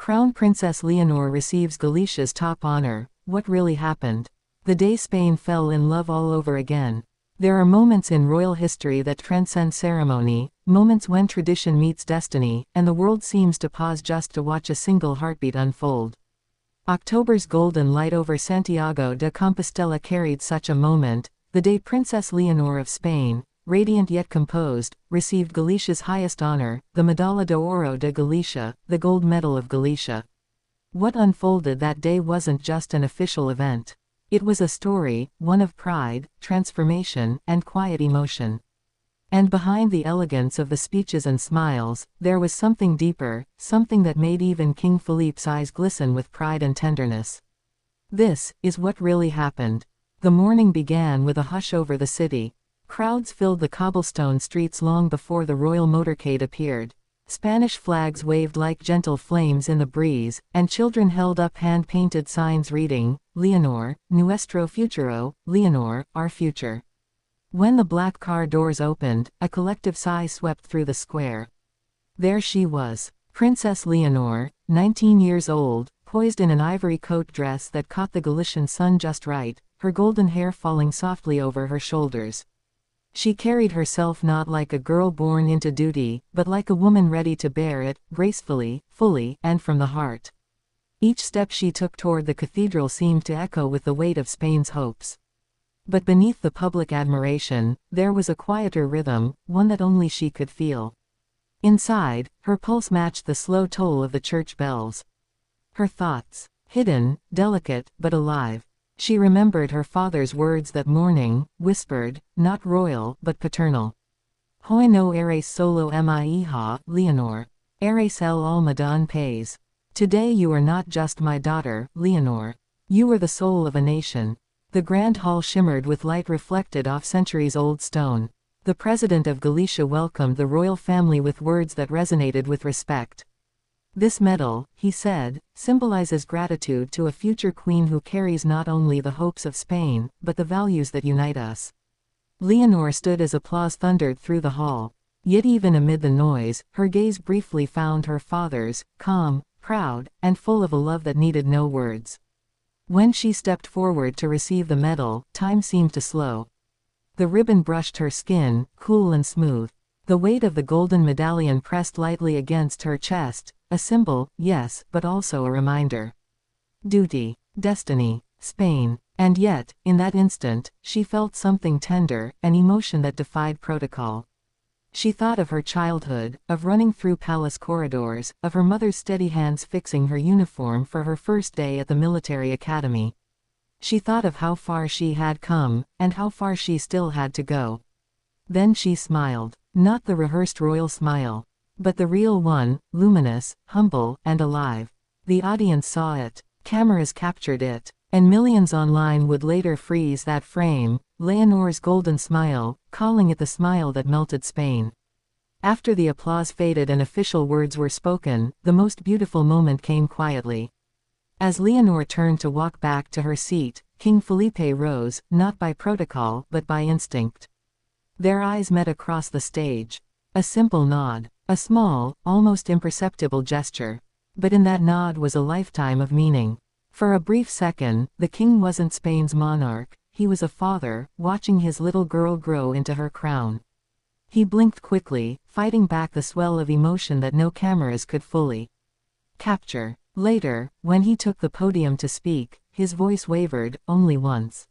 Crown Princess Leonor receives Galicia's top honor. What really happened? The day Spain fell in love all over again. There are moments in royal history that transcend ceremony, moments when tradition meets destiny, and the world seems to pause just to watch a single heartbeat unfold. October's golden light over Santiago de Compostela carried such a moment, the day Princess Leonor of Spain, radiant yet composed, received Galicia's highest honor, the Medalla de Oro de Galicia, the Gold Medal of Galicia. What unfolded that day wasn't just an official event. It was a story, one of pride, transformation, and quiet emotion. And behind the elegance of the speeches and smiles, there was something deeper, something that made even King Felipe's eyes glisten with pride and tenderness. This is what really happened. The morning began with a hush over the city. Crowds filled the cobblestone streets long before the royal motorcade appeared. Spanish flags waved like gentle flames in the breeze, and children held up hand-painted signs reading, "Leonor, Nuestro Futuro, Leonor, our future." When the black car doors opened, a collective sigh swept through the square. There she was, Princess Leonor, 19 years old, poised in an ivory coat dress that caught the Galician sun just right, her golden hair falling softly over her shoulders. She carried herself not like a girl born into duty, but like a woman ready to bear it, gracefully, fully, and from the heart. Each step she took toward the cathedral seemed to echo with the weight of Spain's hopes. But beneath the public admiration, there was a quieter rhythm, one that only she could feel. Inside, her pulse matched the slow toll of the church bells. Her thoughts, hidden, delicate, but alive. She remembered her father's words that morning, whispered, not royal, but paternal. Hoy no eres solo mi hija, Leonor. Eres el alma de un país. Today you are not just my daughter, Leonor. You are the soul of a nation. The grand hall shimmered with light reflected off centuries-old stone. The president of Galicia welcomed the royal family with words that resonated with respect. This medal, he said, symbolizes gratitude to a future queen who carries not only the hopes of Spain, but the values that unite us. Leonor stood as applause thundered through the hall. Yet even amid the noise, her gaze briefly found her father's, calm, proud, and full of a love that needed no words. When she stepped forward to receive the medal, time seemed to slow. The ribbon brushed her skin, cool and smooth. The weight of the golden medallion pressed lightly against her chest, a symbol, yes, but also a reminder. Duty, destiny, Spain. And yet, in that instant, she felt something tender, an emotion that defied protocol. She thought of her childhood, of running through palace corridors, of her mother's steady hands fixing her uniform for her first day at the military academy. She thought of how far she had come, and how far she still had to go. Then she smiled. Not the rehearsed royal smile, but the real one, luminous, humble, and alive. The audience saw it, cameras captured it, and millions online would later freeze that frame, Leonor's golden smile, calling it the smile that melted Spain. After the applause faded and official words were spoken, the most beautiful moment came quietly. As Leonor turned to walk back to her seat, King Felipe rose, not by protocol, but by instinct. Their eyes met across the stage. A simple nod. A small, almost imperceptible gesture. But in that nod was a lifetime of meaning. For a brief second, the king wasn't Spain's monarch, he was a father, watching his little girl grow into her crown. He blinked quickly, fighting back the swell of emotion that no cameras could fully capture. Later, when he took the podium to speak, his voice wavered, only once.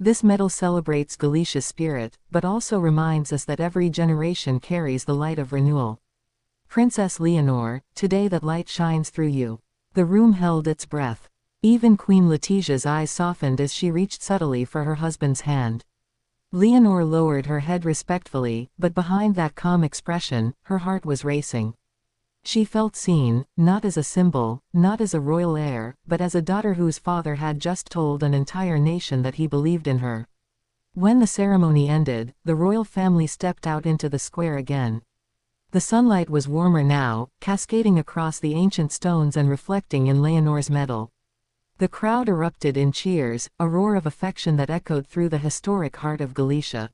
This medal celebrates Galicia's spirit, but also reminds us that every generation carries the light of renewal. Princess Leonor, today that light shines through you. The room held its breath. Even Queen Letitia's eyes softened as she reached subtly for her husband's hand. Leonor lowered her head respectfully, but behind that calm expression, her heart was racing. She felt seen, not as a symbol, not as a royal heir, but as a daughter whose father had just told an entire nation that he believed in her. When the ceremony ended, the royal family stepped out into the square again. The sunlight was warmer now, cascading across the ancient stones and reflecting in Leonor's medal. The crowd erupted in cheers, a roar of affection that echoed through the historic heart of Galicia.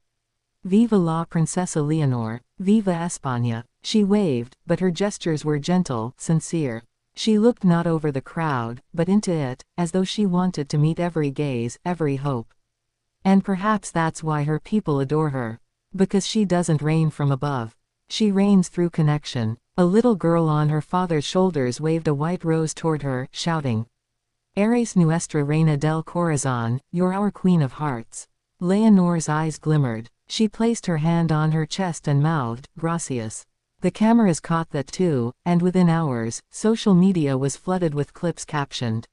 Viva la Princesa Leonor! Viva España! She waved, but her gestures were gentle, sincere. She looked not over the crowd, but into it, as though she wanted to meet every gaze, every hope. And perhaps that's why her people adore her. Because she doesn't reign from above. She reigns through connection. A little girl on her father's shoulders waved a white rose toward her, shouting, "Eres nuestra reina del corazón, you're our queen of hearts." Leonor's eyes glimmered. She placed her hand on her chest and mouthed, "Gracias." The cameras caught that too, and within hours, social media was flooded with clips captioned,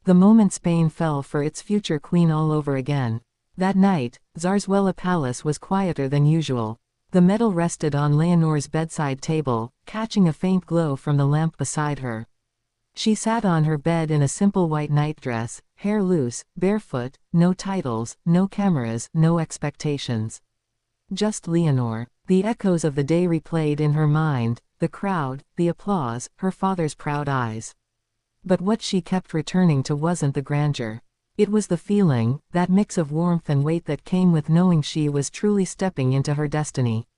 "The moment Spain fell for its future queen all over again." That night, Zarzuela Palace was quieter than usual. The medal rested on Leonor's bedside table, catching a faint glow from the lamp beside her. She sat on her bed in a simple white nightdress, hair loose, barefoot, no titles, no cameras, no expectations. Just Leonor. The echoes of the day replayed in her mind, the crowd, the applause, her father's proud eyes. But what she kept returning to wasn't the grandeur. It was the feeling, that mix of warmth and weight that came with knowing she was truly stepping into her destiny.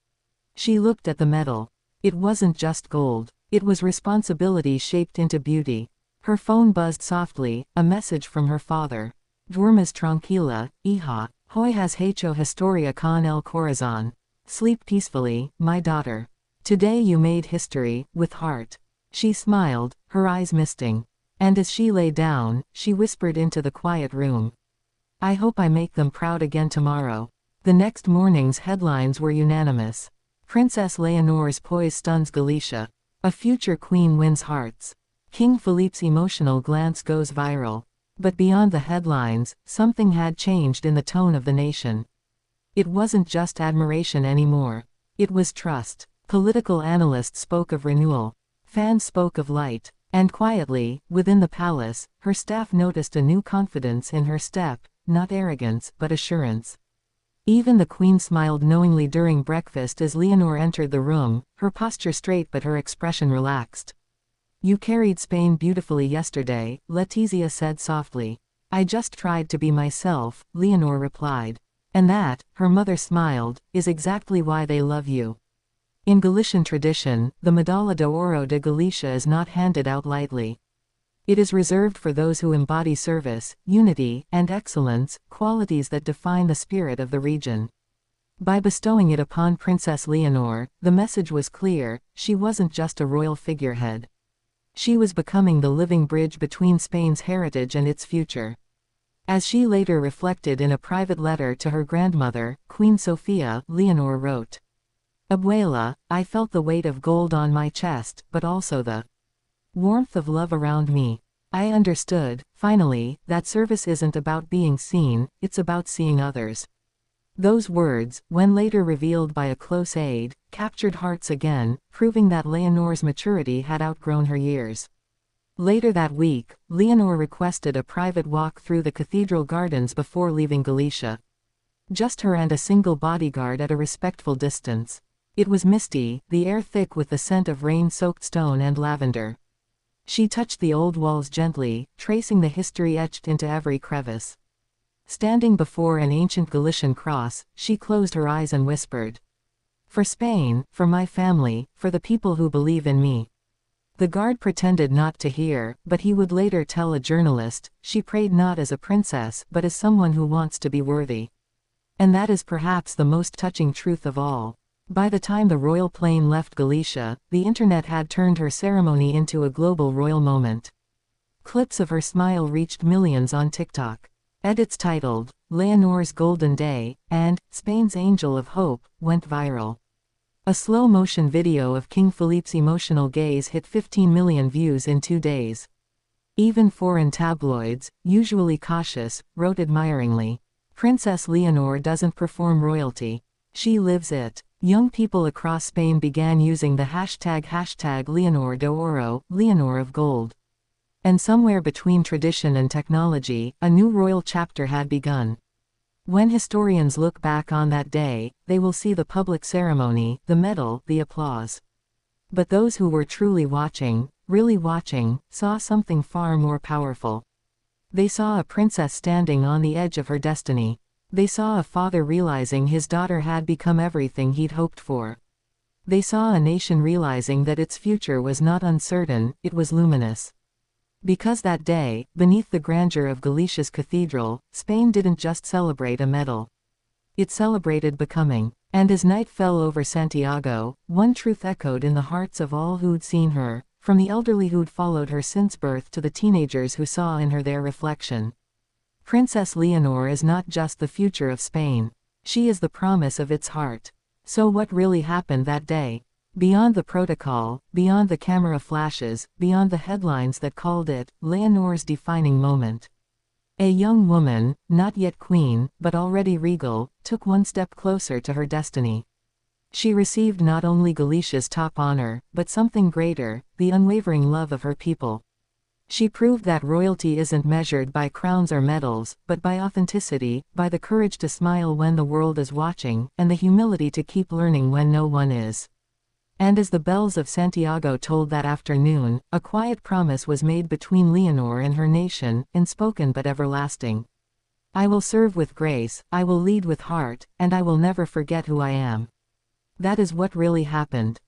She looked at the medal. It wasn't just gold. It was responsibility shaped into beauty. Her phone buzzed softly, a message from her father. "Duermas tranquila, hija. Hoy has hecho historia con el corazón." Sleep peacefully, my daughter. Today you made history, with heart. She smiled, her eyes misting. And as she lay down, she whispered into the quiet room, "I hope I make them proud again tomorrow." The next morning's headlines were unanimous. Princess Leonor's poise stuns Galicia. A future queen wins hearts. King Felipe's emotional glance goes viral. But beyond the headlines, something had changed in the tone of the nation. It wasn't just admiration anymore. It was trust. Political analysts spoke of renewal. Fans spoke of light. And quietly, within the palace, her staff noticed a new confidence in her step, not arrogance, but assurance. Even the queen smiled knowingly during breakfast as Leonor entered the room, her posture straight but her expression relaxed. "You carried Spain beautifully yesterday," Letizia said softly. "I just tried to be myself," Leonor replied. "And that," her mother smiled, "is exactly why they love you." In Galician tradition, the Medalla de Oro de Galicia is not handed out lightly. It is reserved for those who embody service, unity, and excellence, qualities that define the spirit of the region. By bestowing it upon Princess Leonor, the message was clear: she wasn't just a royal figurehead. She was becoming the living bridge between Spain's heritage and its future. As she later reflected in a private letter to her grandmother, Queen Sofia, Leonor wrote, "Abuela, I felt the weight of gold on my chest, but also the warmth of love around me. I understood, finally, that service isn't about being seen, it's about seeing others." Those words, when later revealed by a close aide, captured hearts again, proving that Leonor's maturity had outgrown her years. Later that week, Leonor requested a private walk through the cathedral gardens before leaving Galicia. Just her and a single bodyguard at a respectful distance. It was misty, the air thick with the scent of rain-soaked stone and lavender. She touched the old walls gently, tracing the history etched into every crevice. Standing before an ancient Galician cross, she closed her eyes and whispered, "For Spain, for my family, for the people who believe in me." The guard pretended not to hear, but he would later tell a journalist, "She prayed not as a princess but as someone who wants to be worthy." And that is perhaps the most touching truth of all. By the time the royal plane left Galicia, the internet had turned her ceremony into a global royal moment. Clips of her smile reached millions on TikTok. Edits titled, "Leonor's Golden Day," and "Spain's Angel of Hope," went viral. A slow-motion video of King Felipe's emotional gaze hit 15 million views in 2 days. Even foreign tabloids, usually cautious, wrote admiringly, "Princess Leonor doesn't perform royalty. She lives it." Young people across Spain began using the hashtag Leonor de Oro, Leonor of Gold. And somewhere between tradition and technology, a new royal chapter had begun. When historians look back on that day, they will see the public ceremony, the medal, the applause. But those who were truly watching, really watching, saw something far more powerful. They saw a princess standing on the edge of her destiny. They saw a father realizing his daughter had become everything he'd hoped for. They saw a nation realizing that its future was not uncertain, it was luminous. Because that day, beneath the grandeur of Galicia's cathedral, Spain didn't just celebrate a medal. It celebrated becoming. And as night fell over Santiago, one truth echoed in the hearts of all who'd seen her, from the elderly who'd followed her since birth to the teenagers who saw in her their reflection. Princess Leonor is not just the future of Spain. She is the promise of its heart. So what really happened that day? Beyond the protocol, beyond the camera flashes, beyond the headlines that called it Leonor's defining moment. A young woman, not yet queen, but already regal, took one step closer to her destiny. She received not only Galicia's top honor, but something greater, the unwavering love of her people. She proved that royalty isn't measured by crowns or medals, but by authenticity, by the courage to smile when the world is watching, and the humility to keep learning when no one is. And as the bells of Santiago tolled that afternoon, a quiet promise was made between Leonor and her nation, unspoken but everlasting. I will serve with grace, I will lead with heart, and I will never forget who I am. That is what really happened.